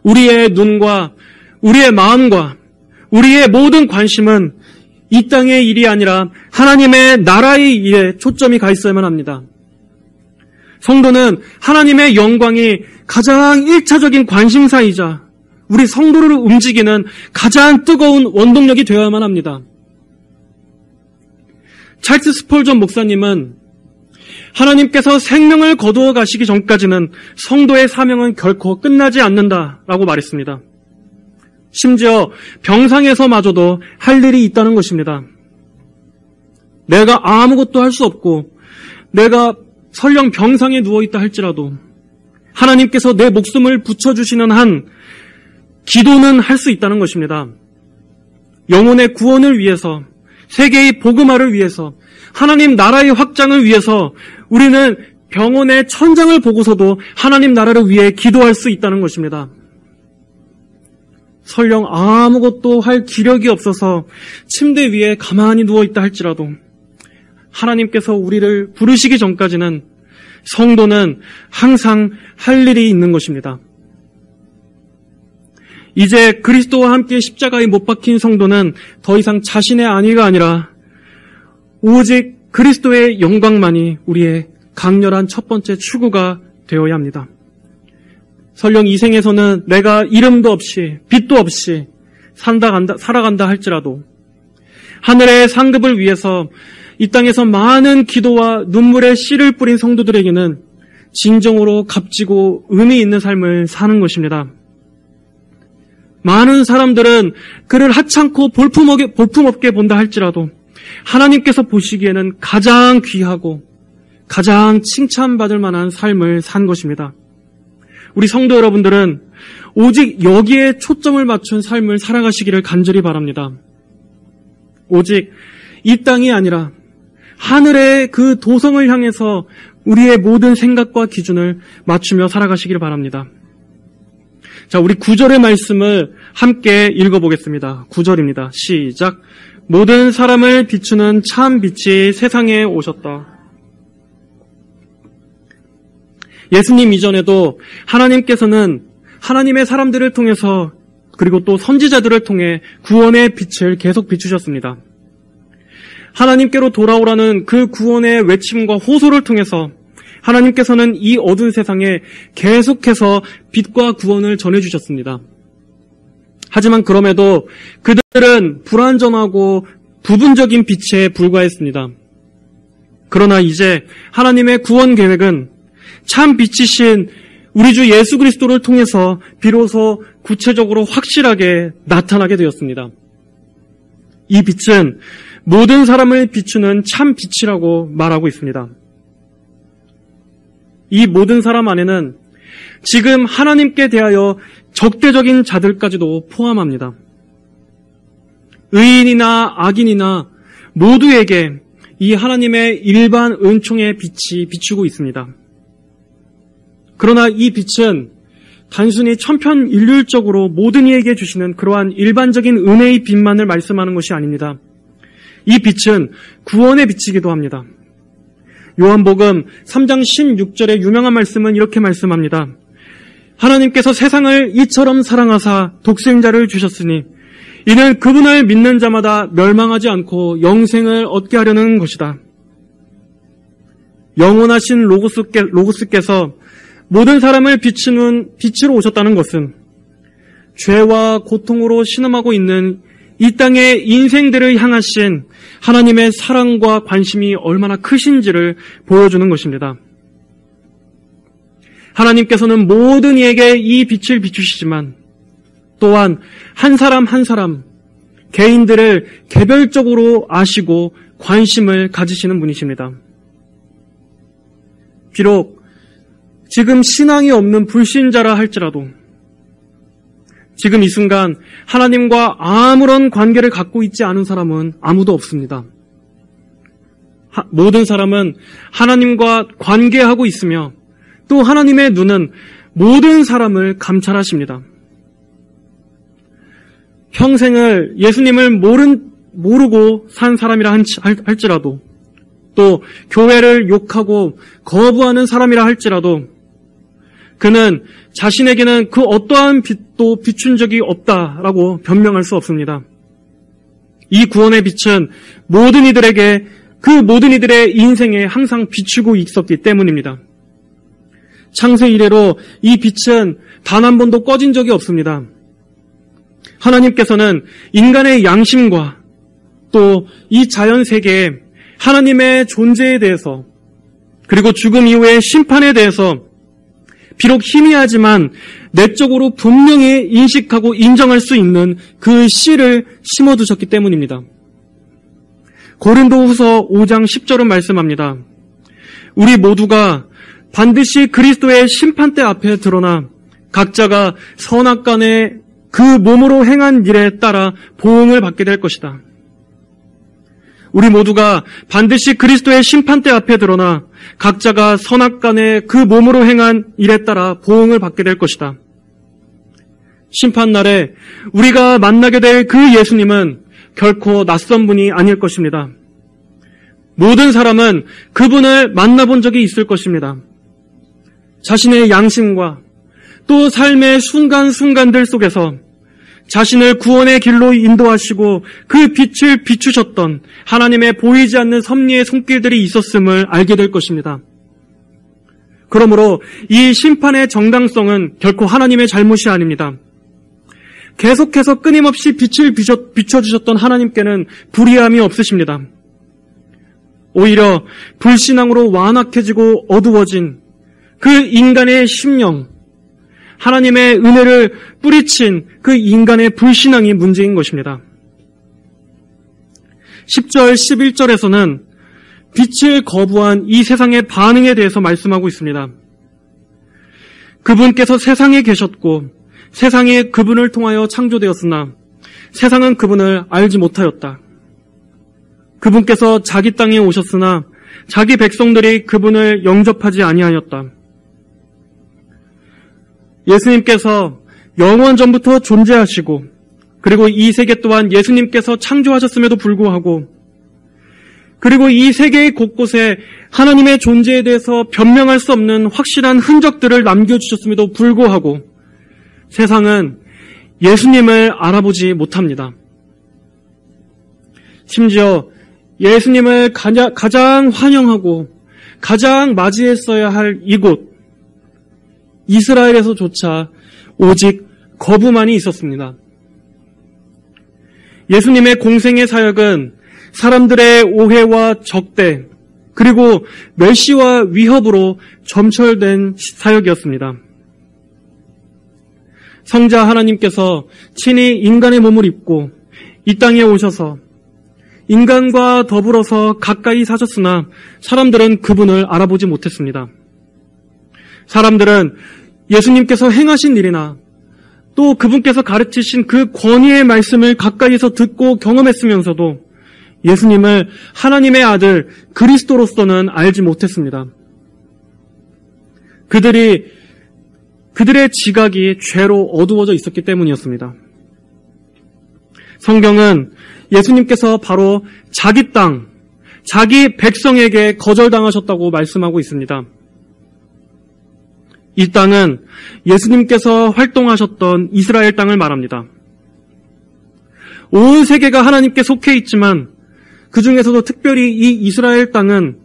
우리의 눈과 우리의 마음과 우리의 모든 관심은 이 땅의 일이 아니라 하나님의 나라의 일에 초점이 가 있어야만 합니다. 성도는 하나님의 영광이 가장 1차적인 관심사이자 우리 성도를 움직이는 가장 뜨거운 원동력이 되어야만 합니다. 찰스 스펄전 목사님은 하나님께서 생명을 거두어 가시기 전까지는 성도의 사명은 결코 끝나지 않는다라고 말했습니다. 심지어 병상에서마저도 할 일이 있다는 것입니다. 내가 아무것도 할 수 없고 내가 설령 병상에 누워있다 할지라도 하나님께서 내 목숨을 붙여주시는 한 기도는 할 수 있다는 것입니다. 영혼의 구원을 위해서, 세계의 복음화를 위해서, 하나님 나라의 확장을 위해서 우리는 병원의 천장을 보고서도 하나님 나라를 위해 기도할 수 있다는 것입니다. 설령 아무것도 할 기력이 없어서 침대 위에 가만히 누워있다 할지라도 하나님께서 우리를 부르시기 전까지는 성도는 항상 할 일이 있는 것입니다. 이제 그리스도와 함께 십자가에 못 박힌 성도는 더 이상 자신의 안위가 아니라 오직 그리스도의 영광만이 우리의 강렬한 첫 번째 추구가 되어야 합니다. 설령 이 생에서는 내가 이름도 없이 빚도 없이 살아간다 할지라도 하늘의 상급을 위해서 이 땅에서 많은 기도와 눈물의 씨를 뿌린 성도들에게는 진정으로 값지고 의미 있는 삶을 사는 것입니다. 많은 사람들은 그를 하찮고 볼품없게 본다 할지라도 하나님께서 보시기에는 가장 귀하고 가장 칭찬받을 만한 삶을 산 것입니다. 우리 성도 여러분들은 오직 여기에 초점을 맞춘 삶을 살아가시기를 간절히 바랍니다. 오직 이 땅이 아니라 하늘의 그 도성을 향해서 우리의 모든 생각과 기준을 맞추며 살아가시기를 바랍니다. 자, 우리 9절의 말씀을 함께 읽어보겠습니다. 9절입니다. 시작. 모든 사람을 비추는 참 빛이 세상에 오셨다. 예수님 이전에도 하나님께서는 하나님의 사람들을 통해서 그리고 또 선지자들을 통해 구원의 빛을 계속 비추셨습니다. 하나님께로 돌아오라는 그 구원의 외침과 호소를 통해서 하나님께서는 이 어두운 세상에 계속해서 빛과 구원을 전해주셨습니다. 하지만 그럼에도 그들은 불완전하고 부분적인 빛에 불과했습니다. 그러나 이제 하나님의 구원 계획은 참 빛이신 우리 주 예수 그리스도를 통해서 비로소 구체적으로 확실하게 나타나게 되었습니다. 이 빛은 모든 사람을 비추는 참 빛이라고 말하고 있습니다. 이 모든 사람 안에는 지금 하나님께 대하여 적대적인 자들까지도 포함합니다. 의인이나 악인이나 모두에게 이 하나님의 일반 은총의 빛이 비추고 있습니다. 그러나 이 빛은 단순히 천편일률적으로 모든 이에게 주시는 그러한 일반적인 은혜의 빛만을 말씀하는 것이 아닙니다. 이 빛은 구원의 빛이기도 합니다. 요한복음 3장 16절의 유명한 말씀은 이렇게 말씀합니다. 하나님께서 세상을 이처럼 사랑하사 독생자를 주셨으니 이는 그분을 믿는 자마다 멸망하지 않고 영생을 얻게 하려는 것이다. 영원하신 로고스께서 모든 사람을 비추는 빛으로 오셨다는 것은 죄와 고통으로 신음하고 있는 이 땅의 인생들을 향하신 하나님의 사랑과 관심이 얼마나 크신지를 보여주는 것입니다. 하나님께서는 모든 이에게 이 빛을 비추시지만 또한 한 사람 한 사람 개인들을 개별적으로 아시고 관심을 가지시는 분이십니다. 비록 지금 신앙이 없는 불신자라 할지라도 지금 이 순간 하나님과 아무런 관계를 갖고 있지 않은 사람은 아무도 없습니다. 모든 사람은 하나님과 관계하고 있으며 또 하나님의 눈은 모든 사람을 감찰하십니다. 평생을 예수님을 모르고 산 사람이라 할지라도 또 교회를 욕하고 거부하는 사람이라 할지라도 그는 자신에게는 그 어떠한 빛도 비춘 적이 없다라고 변명할 수 없습니다. 이 구원의 빛은 모든 이들의 인생에 항상 비추고 있었기 때문입니다. 창세 이래로 이 빛은 단 한 번도 꺼진 적이 없습니다. 하나님께서는 인간의 양심과 또 이 자연 세계에 하나님의 존재에 대해서 그리고 죽음 이후의 심판에 대해서 비록 희미하지만 내적으로 분명히 인식하고 인정할 수 있는 그 씨를 심어두셨기 때문입니다. 고린도후서 5장 10절은 말씀합니다. 우리 모두가 반드시 그리스도의 심판대 앞에 드러나 각자가 선악간에 그 몸으로 행한 일에 따라 보응을 받게 될 것이다. 우리 모두가 반드시 그리스도의 심판대 앞에 드러나 각자가 선악간에 그 몸으로 행한 일에 따라 보응을 받게 될 것이다. 심판날에 우리가 만나게 될 그 예수님은 결코 낯선 분이 아닐 것입니다. 모든 사람은 그분을 만나본 적이 있을 것입니다. 자신의 양심과 또 삶의 순간순간들 속에서 자신을 구원의 길로 인도하시고 그 빛을 비추셨던 하나님의 보이지 않는 섭리의 손길들이 있었음을 알게 될 것입니다. 그러므로 이 심판의 정당성은 결코 하나님의 잘못이 아닙니다. 계속해서 끊임없이 빛을 비춰주셨던 하나님께는 불의함이 없으십니다. 오히려 불신앙으로 완악해지고 어두워진 그 인간의 심령, 하나님의 은혜를 뿌리친 그 인간의 불신앙이 문제인 것입니다. 10절, 11절에서는 빛을 거부한 이 세상의 반응에 대해서 말씀하고 있습니다. 그분께서 세상에 계셨고 세상이 그분을 통하여 창조되었으나 세상은 그분을 알지 못하였다. 그분께서 자기 땅에 오셨으나 자기 백성들이 그분을 영접하지 아니하였다. 예수님께서 영원 전부터 존재하시고 그리고 이 세계 또한 예수님께서 창조하셨음에도 불구하고 그리고 이 세계 곳곳에 하나님의 존재에 대해서 변명할 수 없는 확실한 흔적들을 남겨주셨음에도 불구하고 세상은 예수님을 알아보지 못합니다. 심지어 예수님을 가장 환영하고 가장 맞이했어야 할 이곳 이스라엘에서조차 오직 거부만이 있었습니다. 예수님의 공생의 사역은 사람들의 오해와 적대 그리고 멸시와 위협으로 점철된 사역이었습니다. 성자 하나님께서 친히 인간의 몸을 입고 이 땅에 오셔서 인간과 더불어서 가까이 사셨으나 사람들은 그분을 알아보지 못했습니다. 사람들은 예수님께서 행하신 일이나 또 그분께서 가르치신 그 권위의 말씀을 가까이서 듣고 경험했으면서도 예수님을 하나님의 아들 그리스도로서는 알지 못했습니다. 그들의 지각이 죄로 어두워져 있었기 때문이었습니다. 성경은 예수님께서 바로 자기 땅, 자기 백성에게 거절당하셨다고 말씀하고 있습니다. 이 땅은 예수님께서 활동하셨던 이스라엘 땅을 말합니다. 온 세계가 하나님께 속해 있지만 그 중에서도 특별히 이 이스라엘 땅은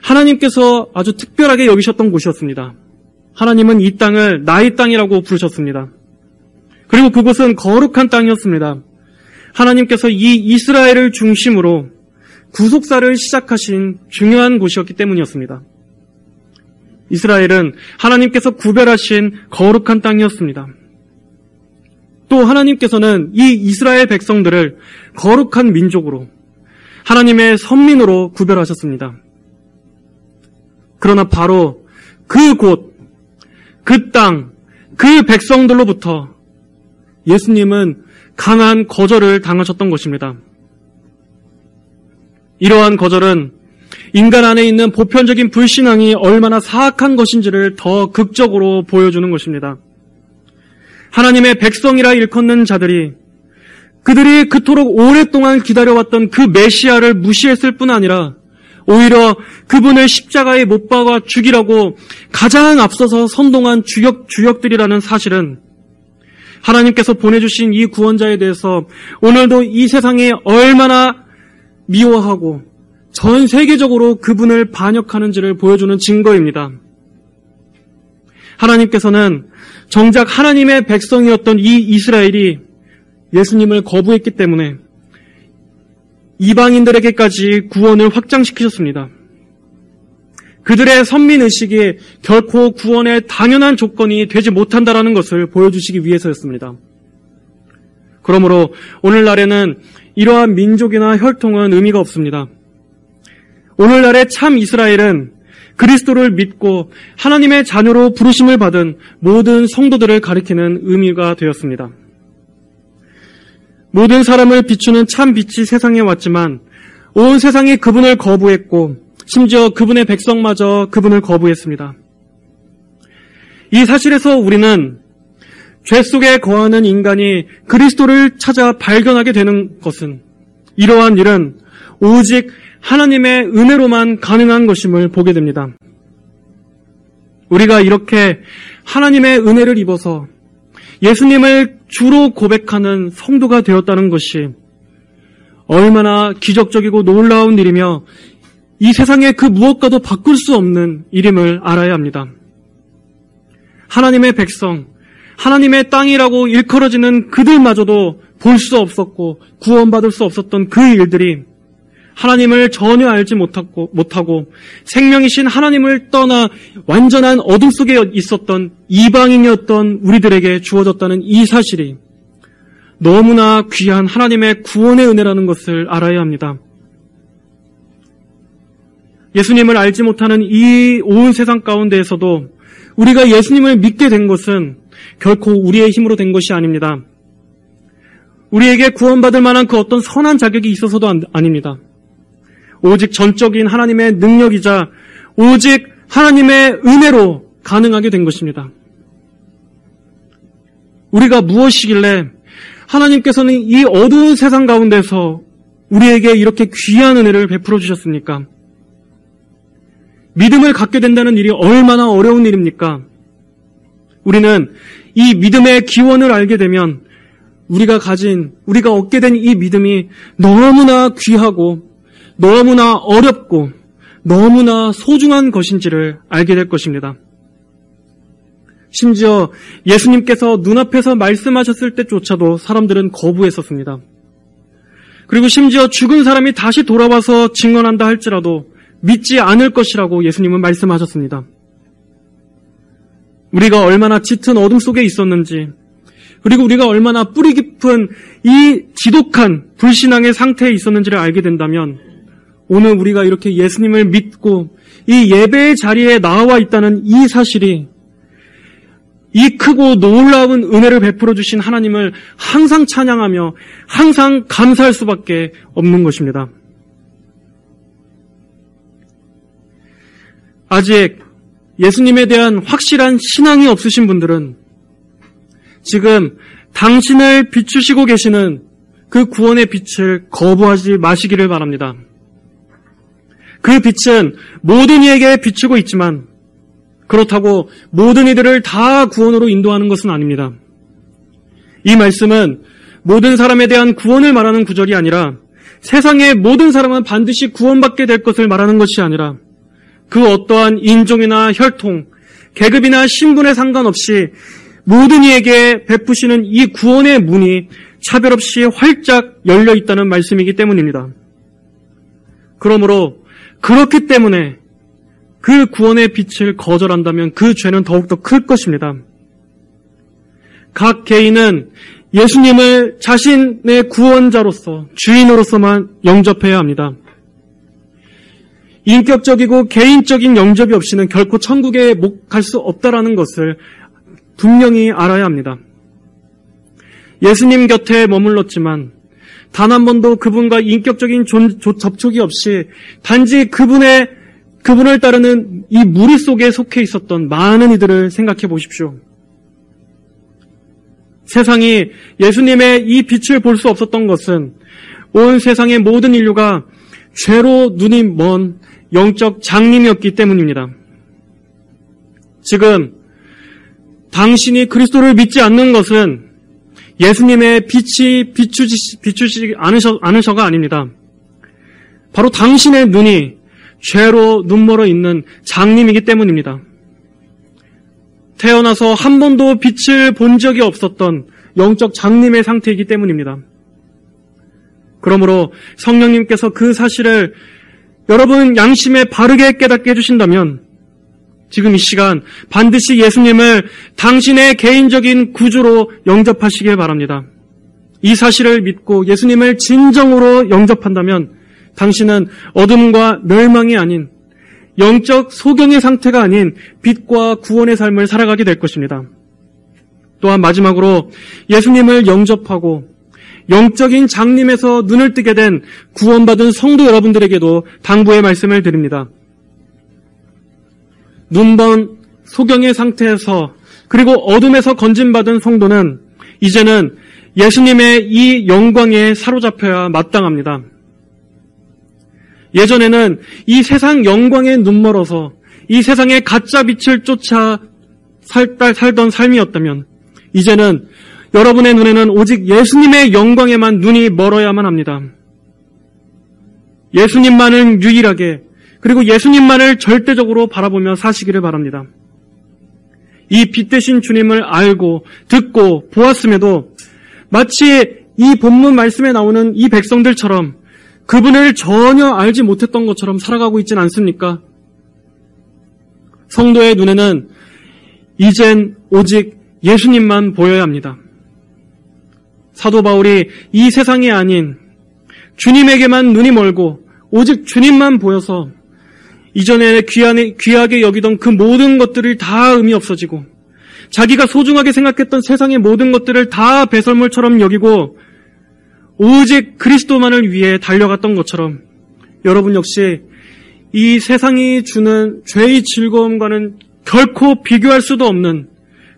하나님께서 아주 특별하게 여기셨던 곳이었습니다. 하나님은 이 땅을 나의 땅이라고 부르셨습니다. 그리고 그곳은 거룩한 땅이었습니다. 하나님께서 이 이스라엘을 중심으로 구속사를 시작하신 중요한 곳이었기 때문이었습니다. 이스라엘은 하나님께서 구별하신 거룩한 땅이었습니다. 또 하나님께서는 이 이스라엘 백성들을 거룩한 민족으로 하나님의 선민으로 구별하셨습니다. 그러나 바로 그 곳, 그 땅, 그 백성들로부터 예수님은 강한 거절을 당하셨던 것입니다. 이러한 거절은 인간 안에 있는 보편적인 불신앙이 얼마나 사악한 것인지를 더 극적으로 보여주는 것입니다. 하나님의 백성이라 일컫는 자들이 그들이 그토록 오랫동안 기다려왔던 그 메시아를 무시했을 뿐 아니라 오히려 그분을 십자가에 못 박아 죽이라고 가장 앞서서 선동한 주역들이라는 사실은 하나님께서 보내주신 이 구원자에 대해서 오늘도 이 세상에 얼마나 미워하고 전 세계적으로 그분을 반역하는지를 보여주는 증거입니다. 하나님께서는 정작 하나님의 백성이었던 이 이스라엘이 예수님을 거부했기 때문에 이방인들에게까지 구원을 확장시키셨습니다. 그들의 선민의식이 결코 구원의 당연한 조건이 되지 못한다는 것을 보여주시기 위해서였습니다. 그러므로 오늘날에는 이러한 민족이나 혈통은 의미가 없습니다. 오늘날의 참 이스라엘은 그리스도를 믿고 하나님의 자녀로 부르심을 받은 모든 성도들을 가리키는 의미가 되었습니다. 모든 사람을 비추는 참 빛이 세상에 왔지만 온 세상이 그분을 거부했고 심지어 그분의 백성마저 그분을 거부했습니다. 이 사실에서 우리는 죄 속에 거하는 인간이 그리스도를 찾아 발견하게 되는 것은 이러한 일은 오직 하나님의 은혜로만 가능한 것임을 보게 됩니다. 우리가 이렇게 하나님의 은혜를 입어서 예수님을 주로 고백하는 성도가 되었다는 것이 얼마나 기적적이고 놀라운 일이며 이 세상의 그 무엇과도 바꿀 수 없는 일임을 알아야 합니다. 하나님의 백성, 하나님의 땅이라고 일컬어지는 그들마저도 볼 수 없었고 구원받을 수 없었던 그 일들이 하나님을 전혀 알지 못하고 생명이신 하나님을 떠나 완전한 어둠 속에 있었던 이방인이었던 우리들에게 주어졌다는 이 사실이 너무나 귀한 하나님의 구원의 은혜라는 것을 알아야 합니다. 예수님을 알지 못하는 이 온 세상 가운데에서도 우리가 예수님을 믿게 된 것은 결코 우리의 힘으로 된 것이 아닙니다. 우리에게 구원받을 만한 그 어떤 선한 자격이 있어서도 아닙니다. 오직 전적인 하나님의 능력이자 오직 하나님의 은혜로 가능하게 된 것입니다. 우리가 무엇이길래 하나님께서는 이 어두운 세상 가운데서 우리에게 이렇게 귀한 은혜를 베풀어 주셨습니까? 믿음을 갖게 된다는 일이 얼마나 어려운 일입니까? 우리는 이 믿음의 기원을 알게 되면 우리가 얻게 된 이 믿음이 너무나 귀하고 너무나 어렵고 너무나 소중한 것인지를 알게 될 것입니다. 심지어 예수님께서 눈앞에서 말씀하셨을 때조차도 사람들은 거부했었습니다. 그리고 심지어 죽은 사람이 다시 돌아와서 증언한다 할지라도 믿지 않을 것이라고 예수님은 말씀하셨습니다. 우리가 얼마나 짙은 어둠 속에 있었는지, 그리고 우리가 얼마나 뿌리 깊은 이 지독한 불신앙의 상태에 있었는지를 알게 된다면 오늘 우리가 이렇게 예수님을 믿고 이 예배의 자리에 나와 있다는 이 사실이 이 크고 놀라운 은혜를 베풀어 주신 하나님을 항상 찬양하며 항상 감사할 수밖에 없는 것입니다. 아직 예수님에 대한 확실한 신앙이 없으신 분들은 지금 당신을 비추시고 계시는 그 구원의 빛을 거부하지 마시기를 바랍니다. 그 빛은 모든 이에게 비추고 있지만 그렇다고 모든 이들을 다 구원으로 인도하는 것은 아닙니다. 이 말씀은 모든 사람에 대한 구원을 말하는 구절이 아니라 세상의 모든 사람은 반드시 구원받게 될 것을 말하는 것이 아니라 그 어떠한 인종이나 혈통, 계급이나 신분에 상관없이 모든 이에게 베푸시는 이 구원의 문이 차별 없이 활짝 열려 있다는 말씀이기 때문입니다. 그러므로 그렇기 때문에 그 구원의 빛을 거절한다면 그 죄는 더욱더 클 것입니다. 각 개인은 예수님을 자신의 구원자로서, 주인으로서만 영접해야 합니다. 인격적이고 개인적인 영접이 없이는 결코 천국에 못 갈 수 없다라는 것을 분명히 알아야 합니다. 예수님 곁에 머물렀지만 단 한 번도 그분과 인격적인 접촉이 없이 단지 그분을 따르는 이 무리 속에 속해 있었던 많은 이들을 생각해 보십시오. 세상이 예수님의 이 빛을 볼 수 없었던 것은 온 세상의 모든 인류가 죄로 눈이 먼 영적 장님이었기 때문입니다. 지금 당신이 그리스도를 믿지 않는 것은 예수님의 빛이 비추지 않으셔가 아닙니다. 바로 당신의 눈이 죄로 눈멀어 있는 장님이기 때문입니다. 태어나서 한 번도 빛을 본 적이 없었던 영적 장님의 상태이기 때문입니다. 그러므로 성령님께서 그 사실을 여러분 양심에 바르게 깨닫게 해주신다면 지금 이 시간 반드시 예수님을 당신의 개인적인 구주로 영접하시길 바랍니다. 이 사실을 믿고 예수님을 진정으로 영접한다면 당신은 어둠과 멸망이 아닌 영적 소경의 상태가 아닌 빛과 구원의 삶을 살아가게 될 것입니다. 또한 마지막으로 예수님을 영접하고 영적인 장님에서 눈을 뜨게 된 구원받은 성도 여러분들에게도 당부의 말씀을 드립니다. 눈먼 소경의 상태에서 그리고 어둠에서 건진받은 성도는 이제는 예수님의 이 영광에 사로잡혀야 마땅합니다. 예전에는 이 세상 영광에 눈멀어서 이 세상의 가짜 빛을 쫓아 살던 삶이었다면 이제는 여러분의 눈에는 오직 예수님의 영광에만 눈이 멀어야만 합니다. 예수님만을 유일하게 그리고 예수님만을 절대적으로 바라보며 사시기를 바랍니다. 이 빛 대신 주님을 알고 듣고 보았음에도 마치 이 본문 말씀에 나오는 이 백성들처럼 그분을 전혀 알지 못했던 것처럼 살아가고 있진 않습니까? 성도의 눈에는 이젠 오직 예수님만 보여야 합니다. 사도 바울이 이 세상이 아닌 주님에게만 눈이 멀고 오직 주님만 보여서 이전에 귀하게 여기던 그 모든 것들을 다 의미 없어지고 자기가 소중하게 생각했던 세상의 모든 것들을 다 배설물처럼 여기고 오직 그리스도만을 위해 달려갔던 것처럼 여러분 역시 이 세상이 주는 죄의 즐거움과는 결코 비교할 수도 없는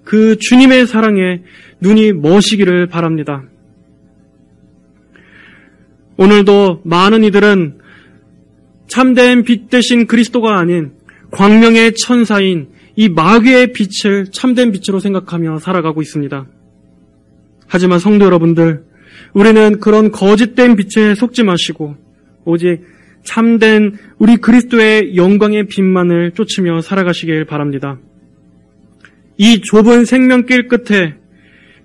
그 주님의 사랑에 눈이 머시기를 바랍니다. 오늘도 많은 이들은 참된 빛 대신 그리스도가 아닌 광명의 천사인 이 마귀의 빛을 참된 빛으로 생각하며 살아가고 있습니다. 하지만 성도 여러분들, 우리는 그런 거짓된 빛에 속지 마시고 오직 참된 우리 그리스도의 영광의 빛만을 쫓으며 살아가시길 바랍니다. 이 좁은 생명길 끝에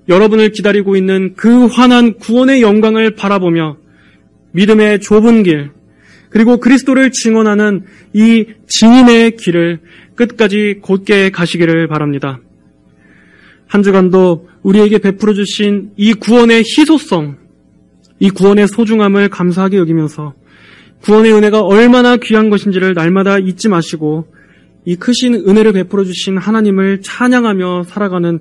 여러분을 기다리고 있는 그 환한 구원의 영광을 바라보며 믿음의 좁은 길, 그리고 그리스도를 증언하는 이 증인의 길을 끝까지 곧게 가시기를 바랍니다. 한 주간도 우리에게 베풀어 주신 이 구원의 희소성, 이 구원의 소중함을 감사하게 여기면서 구원의 은혜가 얼마나 귀한 것인지를 날마다 잊지 마시고 이 크신 은혜를 베풀어 주신 하나님을 찬양하며 살아가는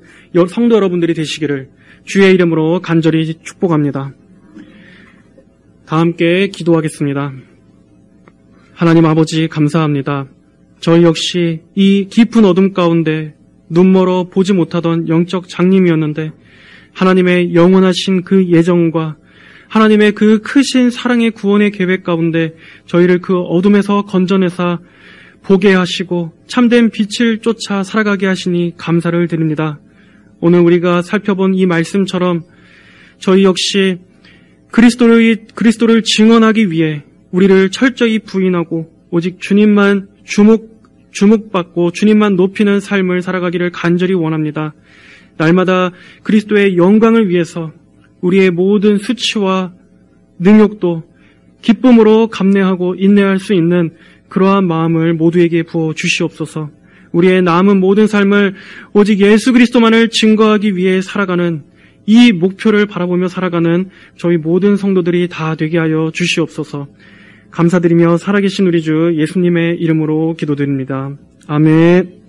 성도 여러분들이 되시기를 주의 이름으로 간절히 축복합니다. 다 함께 기도하겠습니다. 하나님 아버지 감사합니다. 저희 역시 이 깊은 어둠 가운데 눈멀어 보지 못하던 영적 장님이었는데 하나님의 영원하신 그 예정과 하나님의 그 크신 사랑의 구원의 계획 가운데 저희를 그 어둠에서 건져내사 보게 하시고 참된 빛을 쫓아 살아가게 하시니 감사를 드립니다. 오늘 우리가 살펴본 이 말씀처럼 저희 역시 그리스도를 증언하기 위해 우리를 철저히 부인하고 오직 주님만 주목받고 주님만 높이는 삶을 살아가기를 간절히 원합니다. 날마다 그리스도의 영광을 위해서 우리의 모든 수치와 능욕도 기쁨으로 감내하고 인내할 수 있는 그러한 마음을 모두에게 부어 주시옵소서. 우리의 남은 모든 삶을 오직 예수 그리스도만을 증거하기 위해 살아가는 이 목표를 바라보며 살아가는 저희 모든 성도들이 다 되게 하여 주시옵소서. 감사드리며 살아계신 우리 주 예수님의 이름으로 기도드립니다. 아멘.